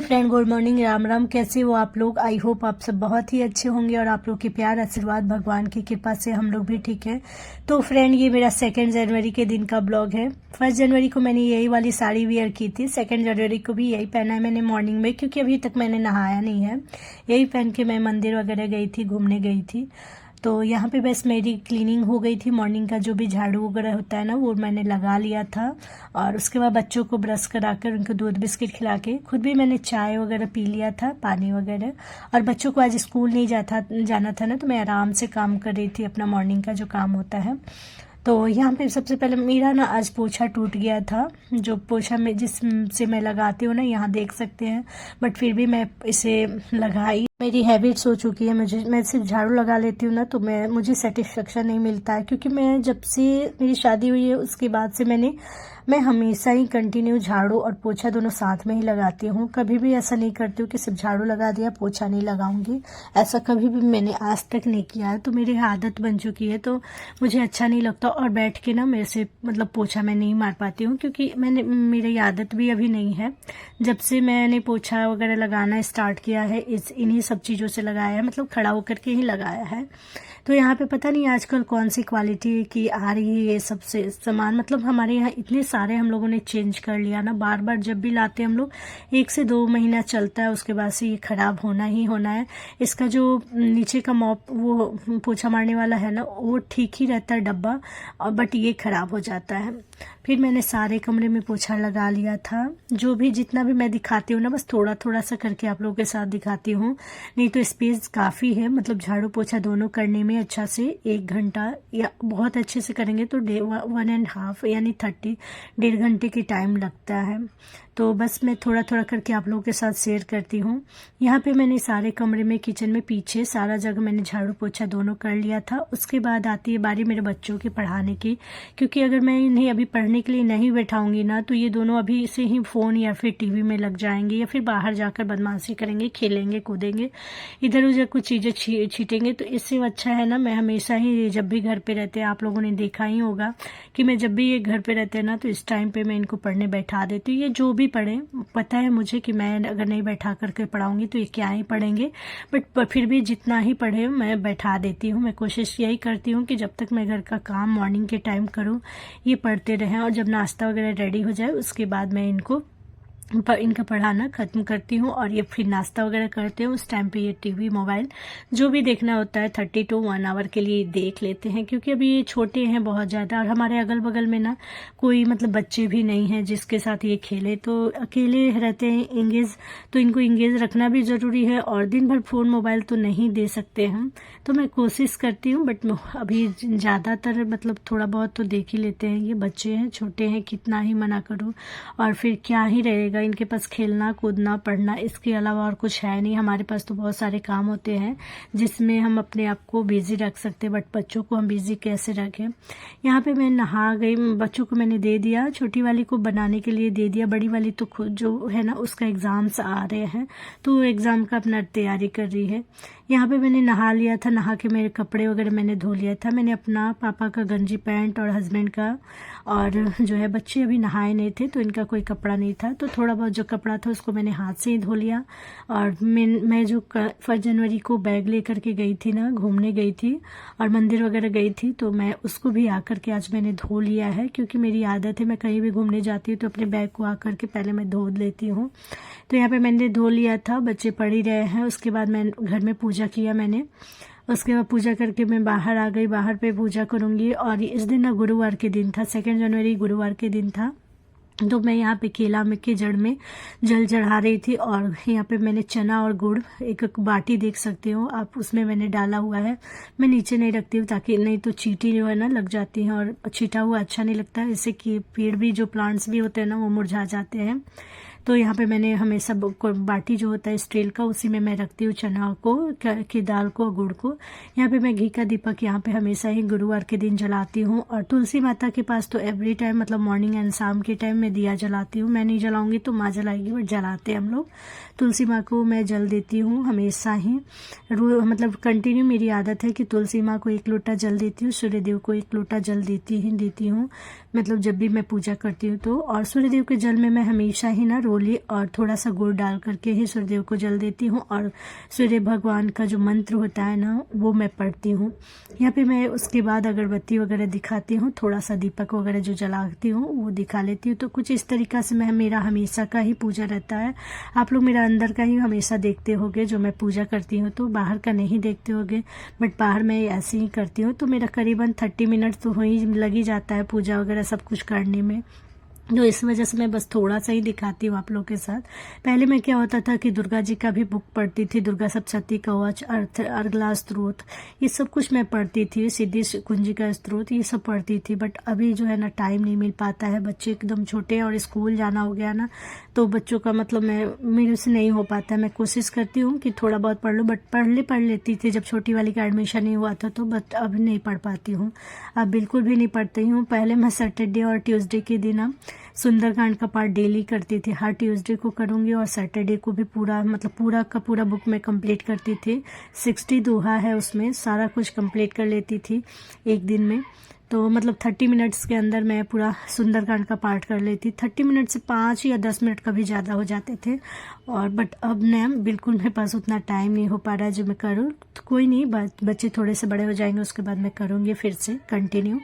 Friend, good morning, Ram Ram. कैसे हो आप लोग? आई होप आप सब बहुत ही अच्छे होंगे और आप लोग के प्यार आशीर्वाद भगवान की कृपा से हम लोग भी ठीक है। तो फ्रेंड, ये मेरा 2 जनवरी के दिन का ब्लॉग है। 1 जनवरी को मैंने यही वाली साड़ी वेयर की थी। 2 जनवरी को भी यही पहना है मैंने मॉर्निंग में, क्योंकि अभी तक मैंने नहाया नहीं है। यही पहन के मैं मंदिर वगैरह गई थी, घूमने गई थी। तो यहाँ पे बस मेरी क्लीनिंग हो गई थी। मॉर्निंग का जो भी झाड़ू वगैरह होता है ना, वो मैंने लगा लिया था। और उसके बाद बच्चों को ब्रश कराकर उनको दूध बिस्किट खिला के खुद भी मैंने चाय वगैरह पी लिया था, पानी वगैरह। और बच्चों को आज स्कूल नहीं जाना था ना, तो मैं आराम से काम कर रही थी, अपना मॉर्निंग का जो काम होता है। तो यहाँ पे सबसे पहले मेरा ना आज पोछा टूट गया था। जो पोछा में जिससे मैं लगाती हूँ ना, यहाँ देख सकते हैं, बट फिर भी मैं इसे लगाई। मेरी हैबिट्स हो चुकी है, मैं सिर्फ झाड़ू लगा लेती हूँ ना, तो मुझे सेटिस्फेक्शन नहीं मिलता है। क्योंकि मैं जब से मेरी शादी हुई है उसके बाद से मैं हमेशा ही कंटिन्यू झाड़ू और पोछा दोनों साथ में ही लगाती हूँ। कभी भी ऐसा नहीं करती हूँ कि सिर्फ झाड़ू लगा दिया पोछा नहीं लगाऊंगी, ऐसा कभी भी मैंने आज तक नहीं किया है। तो मेरी आदत बन चुकी है, तो मुझे अच्छा नहीं लगता। और बैठ के ना मेरे से मतलब पोछा मैं नहीं मार पाती हूँ, क्योंकि मेरी आदत भी अभी नहीं है। जब से मैंने पोछा वगैरह लगाना स्टार्ट किया है, इन्हीं सब चीज़ों से लगाया है, मतलब खड़ा होकर के ही लगाया है। तो यहाँ पे पता नहीं आजकल कौन सी क्वालिटी की आ रही है ये सब से सामान। मतलब हमारे यहाँ इतने सारे हम लोगों ने चेंज कर लिया ना, बार बार जब भी लाते हम लोग 1 से 2 महीना चलता है, उसके बाद से ये खराब होना ही होना है। इसका जो नीचे का मॉप वो पोछा मारने वाला है ना, वो ठीक ही रहता है डब्बा, और बट ये खराब हो जाता है। फिर मैंने सारे कमरे में पोछा लगा लिया था। जो भी जितना भी मैं दिखाती हूँ ना, बस थोड़ा थोड़ा सा करके आप लोगों के साथ दिखाती हूँ, नहीं तो स्पेस काफ़ी है। मतलब झाड़ू पोछा दोनों करने में अच्छा से 1 घंटा, या बहुत अच्छे से करेंगे तो 1.5 यानी 1.5 घंटे की टाइम लगता है। तो बस मैं थोड़ा थोड़ा करके आप लोगों के साथ शेयर करती हूँ। यहाँ पे मैंने सारे कमरे में, किचन में, पीछे सारा जगह मैंने झाड़ू पोछा दोनों कर लिया था। उसके बाद आती है बारी मेरे बच्चों की पढ़ाने की, क्योंकि अगर मैं इन्हें अभी पढ़ने के लिए नहीं बैठाऊंगी ना, तो ये दोनों अभी से ही फ़ोन या फिर टीवी में लग जाएंगे, या फिर बाहर जाकर बदमाशी करेंगे, खेलेंगे कूदेंगे, इधर उधर कुछ चीज़ें छीटेंगे। तो इससे अच्छा है ना, मैं हमेशा ही जब भी घर पे रहते हैं, आप लोगों ने देखा ही होगा कि मैं जब भी ये घर पे रहते हैं ना, तो इस टाइम पे मैं इनको पढ़ने बैठा देती हूँ। ये जो भी पढ़े, पता है मुझे कि मैं अगर नहीं बैठा करके पढ़ाऊंगी तो ये क्या ही पढ़ेंगे, बट फिर भी जितना ही पढ़े मैं बैठा देती हूँ। मैं कोशिश यही करती हूँ कि जब तक मैं घर का काम मॉर्निंग के टाइम करूँ, ये पढ़ते रहें। और जब नाश्ता वगैरह रेडी हो जाए, उसके बाद मैं इनका पढ़ाना ख़त्म करती हूँ, और ये फिर नाश्ता वगैरह करते हैं। उस टाइम पे ये टीवी मोबाइल जो भी देखना होता है 30 to 1 आवर के लिए देख लेते हैं, क्योंकि अभी ये छोटे हैं बहुत ज़्यादा। और हमारे अगल बगल में ना कोई मतलब बच्चे भी नहीं हैं जिसके साथ ये खेले, तो अकेले रहते हैं इंगेज, तो इनको इंगेज रखना भी ज़रूरी है। और दिन भर फ़ोन मोबाइल तो नहीं दे सकते हम, तो मैं कोशिश करती हूँ, बट अभी ज़्यादातर मतलब थोड़ा बहुत तो देख ही लेते हैं। ये बच्चे हैं, छोटे हैं, कितना ही मना करूँ, और फिर क्या ही रहेगा इनके पास, खेलना कूदना पढ़ना, इसके अलावा और कुछ है नहीं। हमारे पास तो बहुत सारे काम होते हैं जिसमें हम अपने आप को बिजी रख सकते हैं, बट बच्चों को हम बिजी कैसे रखें। यहाँ पे मैं नहा गई, बच्चों को मैंने दे दिया, छोटी वाली को बनाने के लिए दे दिया, बड़ी वाली तो खुद जो है ना उसका एग्ज़ाम्स आ रहे हैं, तो एग्ज़ाम का अपना तैयारी कर रही है। यहाँ पे मैंने नहा लिया था, नहा के मेरे कपड़े वगैरह मैंने धो लिया था। मैंने अपना पापा का गंजी पैंट और हस्बैंड का, और जो है बच्चे अभी नहाए नहीं थे तो इनका कोई कपड़ा नहीं था, तो थोड़ा बहुत जो कपड़ा था उसको मैंने हाथ से ही धो लिया। और मैं जो 1 जनवरी को बैग लेकर के गई थी ना, घूमने गई थी और मंदिर वगैरह गई थी, तो मैं उसको भी आकर के आज मैंने धो लिया है। क्योंकि मेरी आदत है, मैं कहीं भी घूमने जाती हूँ तो अपने बैग को आकर के पहले मैं धो लेती हूँ। तो यहाँ पे मैंने धो लिया था, बच्चे पढ़ ही रहे हैं। उसके बाद मैं घर में पूजा किया मैंने, उसके बाद पूजा करके मैं बाहर आ गई, बाहर पे पूजा करूँगी। और इस दिन ना गुरुवार के दिन था, 2 जनवरी गुरुवार के दिन था, तो मैं यहाँ पे केला में के जड़ में जल चढ़ा रही थी। और यहाँ पे मैंने चना और गुड़, एक बाटी देख सकते हो आप, उसमें मैंने डाला हुआ है। मैं नीचे नहीं रखती हूँ, ताकि नहीं तो चींटी जो है ना लग जाती हैं, और छीटा हुआ अच्छा नहीं लगता है, इससे कि पेड़ भी जो प्लांट्स भी होते हैं ना वो मुरझा जाते हैं। तो यहाँ पे मैंने हमेशा बाटी जो होता है स्टील का, उसी में मैं रखती हूँ चना को, की दाल को, गुड़ को। यहाँ पे मैं घी का दीपक यहाँ पे हमेशा ही गुरुवार के दिन जलाती हूँ। और तुलसी माता के पास तो एवरी टाइम, मतलब मॉर्निंग एंड शाम के टाइम मैं दिया जलाती हूँ। मैं नहीं जलाऊंगी तो माँ जलाएगी, बट जलाते हैं हम लोग। तुलसी माँ को मैं जल देती हूँ हमेशा ही, मतलब कंटिन्यू मेरी आदत है कि तुलसी माँ को 1 लोटा जल देती हूँ, सूर्यदेव को 1 लोटा जल देती हूँ, मतलब जब भी मैं पूजा करती हूँ तो। और सूर्यदेव के जल में मैं हमेशा ही ना टोली और थोड़ा सा गुड़ डाल करके ही सूर्यदेव को जल देती हूँ। और सूर्य भगवान का जो मंत्र होता है ना, वो मैं पढ़ती हूँ। यहाँ पे मैं उसके बाद अगरबत्ती वगैरह दिखाती हूँ, थोड़ा सा दीपक वगैरह जो जलाती हूँ वो दिखा लेती हूँ। तो कुछ इस तरीक़ा से मेरा हमेशा का ही पूजा रहता है। आप लोग मेरा अंदर का ही हमेशा देखते होगे जो मैं पूजा करती हूँ, तो बाहर का नहीं देखते होगे, बट बाहर मैं ऐसे ही करती हूँ। तो मेरा करीबन 30 मिनट तो ही लग ही जाता है पूजा वगैरह सब कुछ करने में। तो इस वजह से मैं बस थोड़ा सा ही दिखाती हूँ आप लोग के साथ। पहले मैं क्या होता था कि दुर्गा जी का भी बुक पढ़ती थी, दुर्गा सप्तशती कवच, अर्गला स्त्रोत, ये सब कुछ मैं पढ़ती थी, सिद्धि कुंजी का स्त्रोत, ये सब पढ़ती थी। बट अभी जो है ना टाइम नहीं मिल पाता है, बच्चे एकदम छोटे हैं और स्कूल जाना हो गया ना, तो बच्चों का मतलब मेरे से नहीं हो पाता है। मैं कोशिश करती हूँ कि थोड़ा बहुत पढ़ लूँ, बट पढ़ लेती थी जब छोटी वाली का एडमिशन नहीं हुआ था तो, बट अब नहीं पढ़ पाती हूँ, अब बिल्कुल भी नहीं पढ़ती हूँ। पहले मैं सैटरडे और ट्यूसडे के दिन सुंदरकांड का पाठ डेली करती थी, हर ट्यूसडे को करूँगी और सैटरडे को भी पूरा का पूरा बुक में कंप्लीट करती थी। 60 दोहा है उसमें, सारा कुछ कंप्लीट कर लेती थी एक दिन में। तो मतलब 30 मिनट्स के अंदर मैं पूरा सुंदरकांड का पाठ कर लेती। 30 मिनट से 5 या 10 मिनट कभी ज़्यादा हो जाते थे। और बट अब ना बिल्कुल मेरे पास उतना टाइम नहीं हो पा रहा है जो मैं करूँ। तो कोई नहीं, बच्चे थोड़े से बड़े हो जाएंगे उसके बाद मैं करूँगी फिर से कंटिन्यू।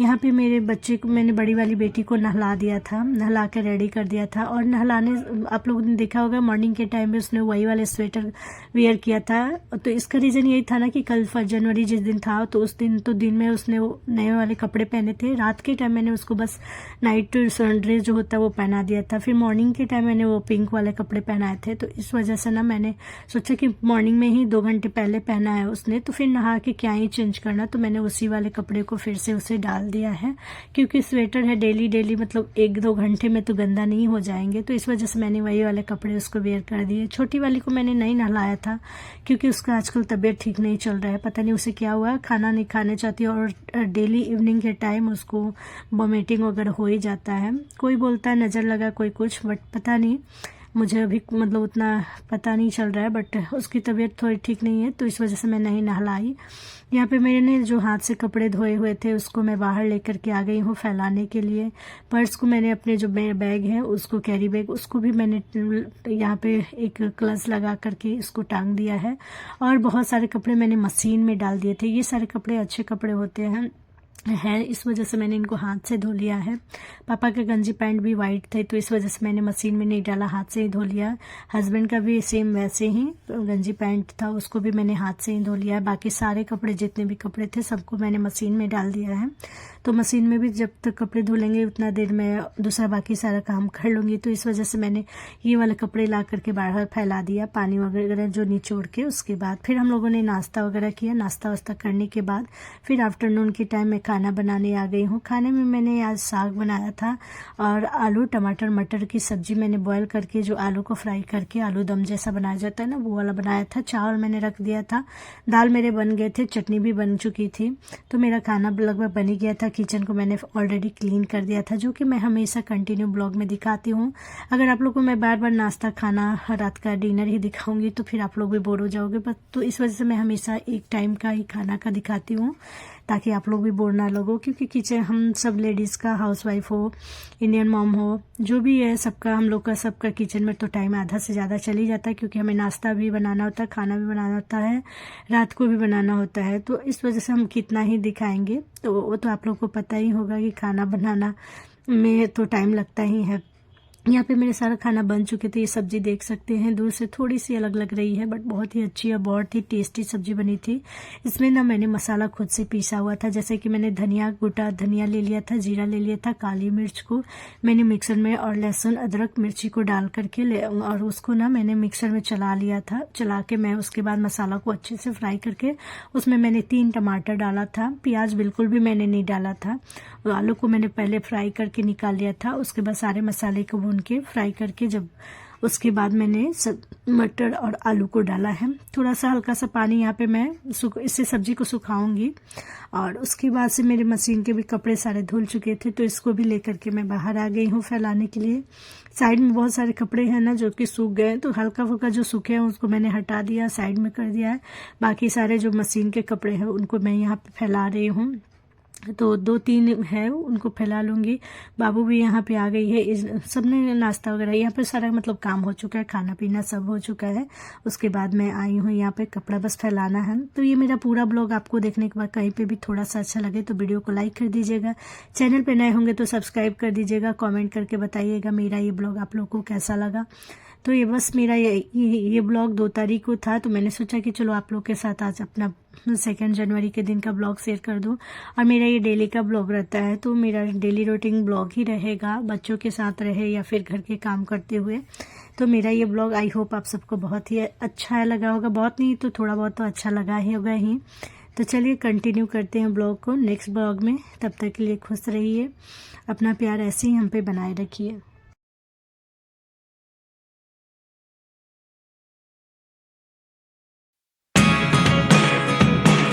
यहाँ पे मेरे बच्चे को, मैंने बड़ी वाली बेटी को नहला दिया था, नहला के रेडी कर दिया था। और नहलाने, आप लोगों ने देखा होगा मॉर्निंग के टाइम में उसने वही वाले स्वेटर वेयर किया था। तो इसका रीज़न यही था ना कि कल 1 जनवरी जिस दिन था, तो उस दिन तो दिन में उसने नए वाले कपड़े पहने थे। रात के टाइम मैंने उसको बस नाइट ड्रेस जो होता है वो पहना दिया था। फिर मॉर्निंग के टाइम मैंने वो पिंक वाले कपड़े पहनाए थे। तो इस वजह से ना मैंने सोचा कि मॉर्निंग में ही 2 घंटे पहले पहना है उसने, तो फिर नहा के क्या ही चेंज करना, तो मैंने उसी वाले कपड़े को फिर से उसे डाल दिया है। क्योंकि स्वेटर है डेली मतलब 1-2 घंटे में तो गंदा नहीं हो जाएंगे, तो इस वजह से मैंने वही वाले कपड़े उसको वेयर कर दिए। छोटी वाली को मैंने नहीं नहलाया था क्योंकि उसका आजकल तबीयत ठीक नहीं चल रहा है, पता नहीं उसे क्या हुआ, खाना नहीं खाने चाहती है और डेली इवनिंग के टाइम उसको वॉमिटिंग वगैरह हो ही जाता है। कोई बोलता है नज़र लगा, कोई कुछ, बट पता नहीं, मुझे अभी मतलब उतना पता नहीं चल रहा है, बट उसकी तबीयत थोड़ी ठीक नहीं है तो इस वजह से मैं नहीं नहलाई। यहाँ पे मैंने जो हाथ से कपड़े धोए हुए थे उसको मैं बाहर लेकर के आ गई हूँ फैलाने के लिए। पर्स को मैंने अपने जो बैग है उसको, कैरी बैग, उसको भी मैंने यहाँ पे एक क्लच लगा करके उसको टांग दिया है। और बहुत सारे कपड़े मैंने मशीन में डाल दिए थे। ये सारे कपड़े अच्छे कपड़े होते हैं, इस वजह से मैंने इनको हाथ से धो लिया है। पापा के गंजी पैंट भी वाइट थे तो इस वजह से मैंने मशीन में नहीं डाला, हाथ से ही धो लिया। हस्बैंड का भी सेम वैसे ही गंजी पैंट था, उसको भी मैंने हाथ से ही धो लिया है। बाकी सारे कपड़े, जितने भी कपड़े थे सबको मैंने मशीन में डाल दिया है। तो मशीन में भी जब तक कपड़े धुलेंगे उतना देर में दूसरा बाकी सारा काम कर लूँगी। तो इस वजह से मैंने ये वाले कपड़े ला करके बाहर फैला दिया, पानी वगैरह जो निचोड़ के। उसके बाद फिर हम लोगों ने नाश्ता वगैरह किया। नाश्ता वास्ता करने के बाद फिर आफ्टरनून के टाइम में खाना बनाने आ गई हूँ। खाने में मैंने आज साग बनाया था और आलू टमाटर मटर की सब्जी मैंने बॉयल करके, जो आलू को फ्राई करके आलू दम जैसा बनाया जाता है ना, वो वाला बनाया था। चावल मैंने रख दिया था, दाल मेरे बन गए थे, चटनी भी बन चुकी थी। तो मेरा खाना लगभग बन ही गया था। किचन को मैंने ऑलरेडी क्लीन कर दिया था, जो कि मैं हमेशा कंटिन्यू ब्लॉग में दिखाती हूँ। अगर आप लोग को मैं बार बार नाश्ता, खाना, रात का डिनर ही दिखाऊंगी तो फिर आप लोग भी बोर हो जाओगे। बस तो इस वजह से मैं हमेशा एक टाइम का ही खाना का दिखाती हूँ ताकि आप लोग भी बोर ना लगो। क्योंकि किचन हम सब लेडीज़ का, हाउसवाइफ हो, इंडियन मॉम हो, जो भी है सबका, हम लोग का सबका किचन में तो टाइम आधा से ज़्यादा चल ही जाता है। क्योंकि हमें नाश्ता भी बनाना होता है, खाना भी बनाना होता है, रात को भी बनाना होता है। तो इस वजह से हम कितना ही दिखाएंगे, तो वो तो आप लोग को पता ही होगा कि खाना बनाना में तो टाइम लगता ही है। यहाँ पे मेरे सारा खाना बन चुके थे। ये सब्जी देख सकते हैं, दूर से थोड़ी सी अलग लग रही है बट बहुत ही अच्छी और बहुत ही टेस्टी सब्जी बनी थी। इसमें ना मैंने मसाला खुद से पीसा हुआ था, जैसे कि मैंने धनिया, गोटा धनिया ले लिया था, जीरा ले लिया था, काली मिर्च को मैंने मिक्सर में, और लहसुन अदरक मिर्ची को डाल करके और उसको ना मैंने मिक्सर में चला लिया था। चला के मैं उसके बाद मसाला को अच्छे से फ्राई करके उसमें मैंने 3 टमाटर डाला था। प्याज बिल्कुल भी मैंने नहीं डाला था। आलू को मैंने पहले फ्राई करके निकाल लिया था। उसके बाद सारे मसाले को भून के फ्राई करके, जब उसके बाद मैंने मटर और आलू को डाला है। थोड़ा सा हल्का सा पानी यहाँ पे मैं इससे सब्जी को सुखाऊंगी। और उसके बाद से मेरे मशीन के भी कपड़े सारे धुल चुके थे तो इसको भी लेकर के मैं बाहर आ गई हूँ फैलाने के लिए। साइड में बहुत सारे कपड़े हैं ना जो कि सूख गए, तो हल्का फुल्का जो सूखे हैं उसको मैंने हटा दिया, साइड में कर दिया है। बाकी सारे जो मशीन के कपड़े हैं उनको मैं यहाँ पे फैला रही हूँ। तो 2-3 है उनको फैला लूँगी। बाबू भी यहाँ पे आ गई है, इस सबने नाश्ता वगैरह यहाँ पे सारा मतलब काम हो चुका है, खाना पीना सब हो चुका है। उसके बाद मैं आई हूँ यहाँ पे, कपड़ा बस फैलाना है। तो ये मेरा पूरा ब्लॉग आपको देखने के बाद कहीं पे भी थोड़ा सा अच्छा लगे तो वीडियो को लाइक कर दीजिएगा, चैनल पे नए होंगे तो सब्सक्राइब कर दीजिएगा, कॉमेंट करके बताइएगा मेरा ये ब्लॉग आप लोग को कैसा लगा। तो ये बस मेरा ये ब्लॉग 2 तारीख को था, तो मैंने सोचा कि चलो आप लोग के साथ आज अपना 2 जनवरी के दिन का ब्लॉग शेयर कर दूं। और मेरा ये डेली का ब्लॉग रहता है, तो मेरा डेली रूटीन ब्लॉग ही रहेगा, बच्चों के साथ रहे या फिर घर के काम करते हुए। तो मेरा ये ब्लॉग आई होप आप सबको बहुत ही अच्छा लगा होगा, बहुत नहीं तो थोड़ा बहुत तो अच्छा लगा ही होगा ही। तो चलिए कंटिन्यू करते हैं ब्लॉग को नेक्स्ट ब्लॉग में। तब तक के लिए खुश रहिए, अपना प्यार ऐसे ही हम पे बनाए रखिए।